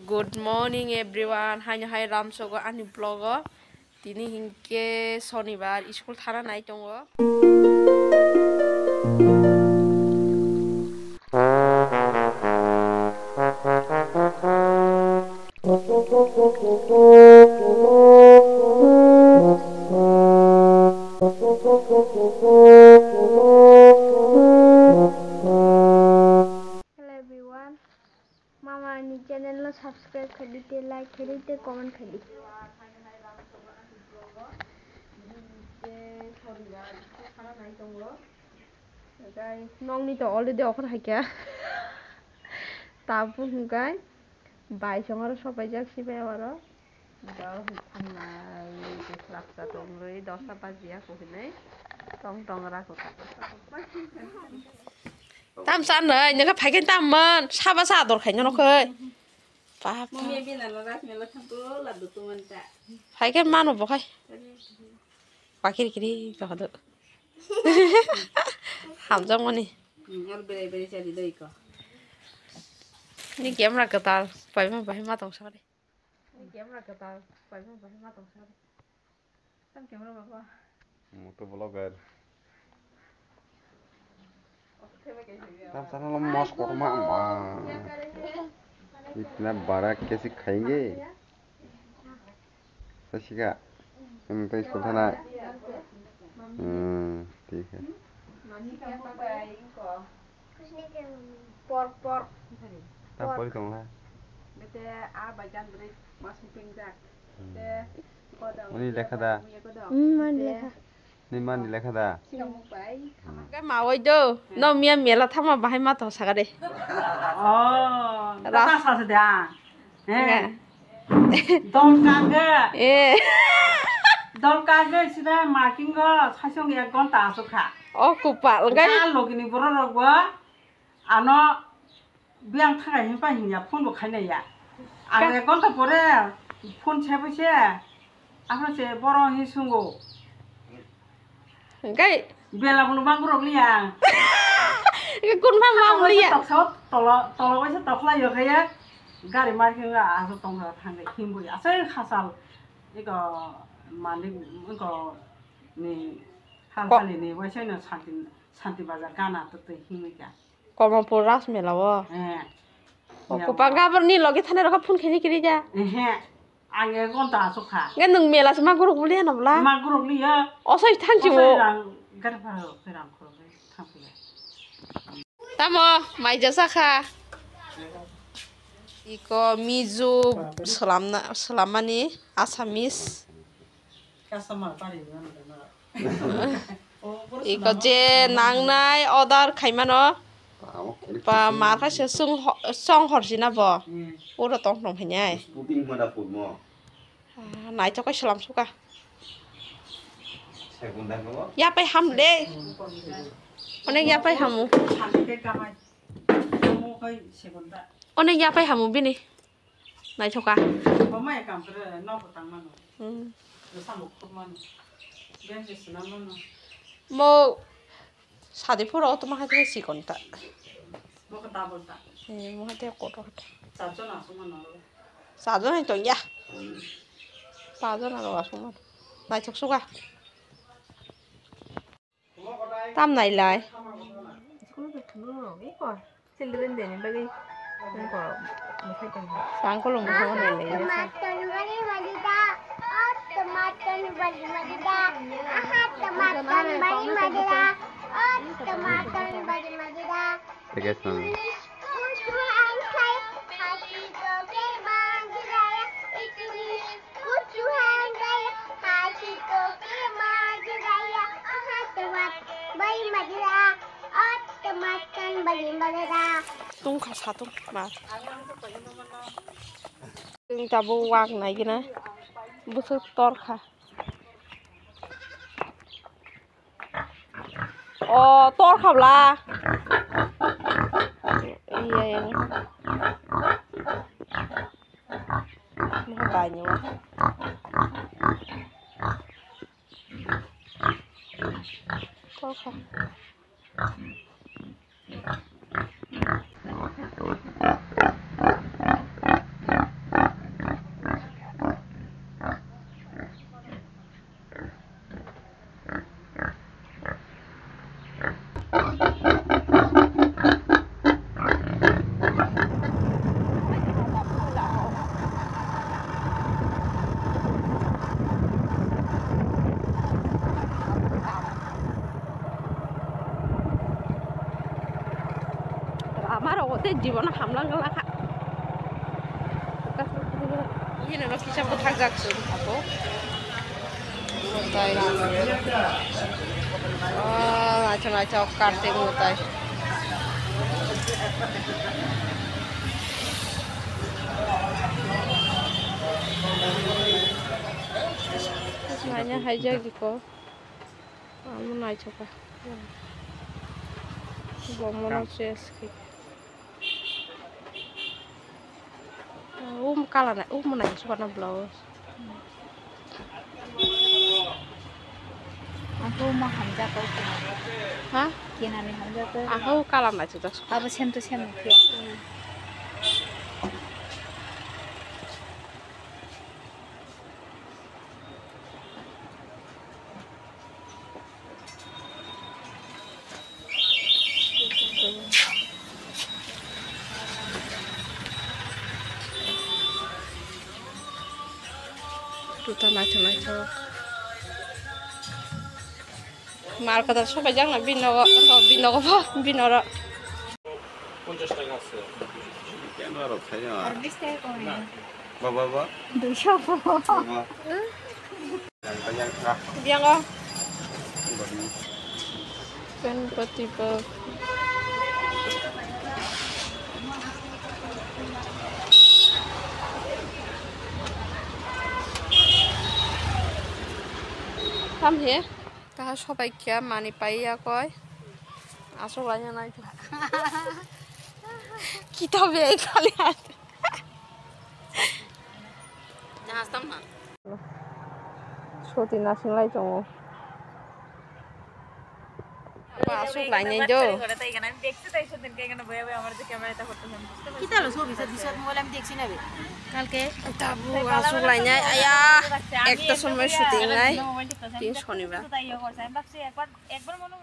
Good morning everyone. Hanya hai Ramsogo ani vlog. Tini hingke Shonibar school thara nai tongo. Mama ni channel lo subscribe kadi te like kadi te comment kadi. Nong ni to already offer hakia. Tapu hingkai. Bai songaro sopai jak sibai waro. Jauh hamnai laksa tongroi dosa bajia kuhinai. Tong raku. Tam san rồi, nhớ cái phải cái tam mơn, sao ba sao đột khánh nó khơi. Phải cái man một cái. Phải cái đi cho được. Hàm trong con đi. Đi kiếm ra cái tao, phải mà tổng sao đi. Đi kiếm ra cái tao, phải mà tổng sao đi. Tam kiếm ra baba. Motovlogger. तब साला हम मौस कोरमा इतना बड़ा कैसे खाएंगे सशिका हम तो इसको था ना ठीक है तब कोई कौन है बेटे आ बाजान ब्रेक मास पिंग जाक उन्हीं लिखा था Man lekha. निमान लिखा था cái màu ấy đâu nó miên miên là thăm mà bài mắt thằng sao đây ta sao thế à don kage don kage sida marking go sasong ya gon ta so kha cụ bạ là cái ka logini boro rogwa ano biang thagai hin pa hin ya phone bo khainai ya ane gon ta pore phone chebe che apro che boro hi sungo cái bela bulu bang rog liang con mang mang đi ạ tọc sốt tolo cái tọc lại rồi cái gari marking ga aso tong ra thang cái him bu ya sai khasal 이거 만들 이거 네 한판에 네 와셔는 산티 바자 가나 또 힘이야 còn mà phô rác mẹ lâu 예 cụ bạ gặp ni lo cái thằng này nó có phun cái gì ra 예 안에 건다 속하 cái nương mẹ là sao mà có được liền không la 막 그러리야 sao thằng chịu 가르 바로 그랑 그러게 탐구야 tamo mai jasa kha iko mizu selamani asamis 가서만 빨리 iko je nangnai order khaimano pa mar kha se song horsina bo ura tong tong phanyai putting मना put मो nai cho cái salam suka second को ya pai ham de onek ya pai hamu 산티게 가마 뭐 거의 세건다 onek ya pai hamu bini nai choka 엄마의 감들을 넣고 당만어 산 먹고만 벤지스나만 mo sadi phuro to ma ha si kon ta 뭐가 다 볼다 mo ha te ko to 자전아 소만 나로 sa jo nai to ya sa jo na ro asuma nai chok suka tam này lại sáng có lồng không này lấy Tomato bari madida. Tomato bari madida. Tomato bari madida. Tomato bari madida. ठीक है सुन tung khá sát tung mà tung ta bu wang này cái này bu sơ tor khá tor khá là iya nó bài nhiều tor khá দে জীবন হামলাং লাখা ini lo kisah putar jaksun apa mutai oh macam-macam karting mutai semuanya aja gitu kamu naik coba mau sih kalah nih, mau naik warna blouse. Aku mau hamja kau kena. Hah? Kena nih hamja tuh. Aku kalah naik sudah. Apa sentuh sentuh ya? Tuta macam-macam. মার কথা সবাই জান না বিনগর বিনরা 50 টাকা আছে কেন আর খাই না আর 20 টাকা কমে বাবা 200 biang ko kan tipe samhe taha sobai kya mani paiya koi asolanya nai kitabe ei khali ase jahastam na soti nasin lai jongo asuk lai nei jo kita lo ছবি দিছত মোবাইল আমি দেখছি না বে কালকে tabu asuk lai nei aya ekta somoy shooting nai tin shonibar তাই করছে আমি ভাবছি একবার মনে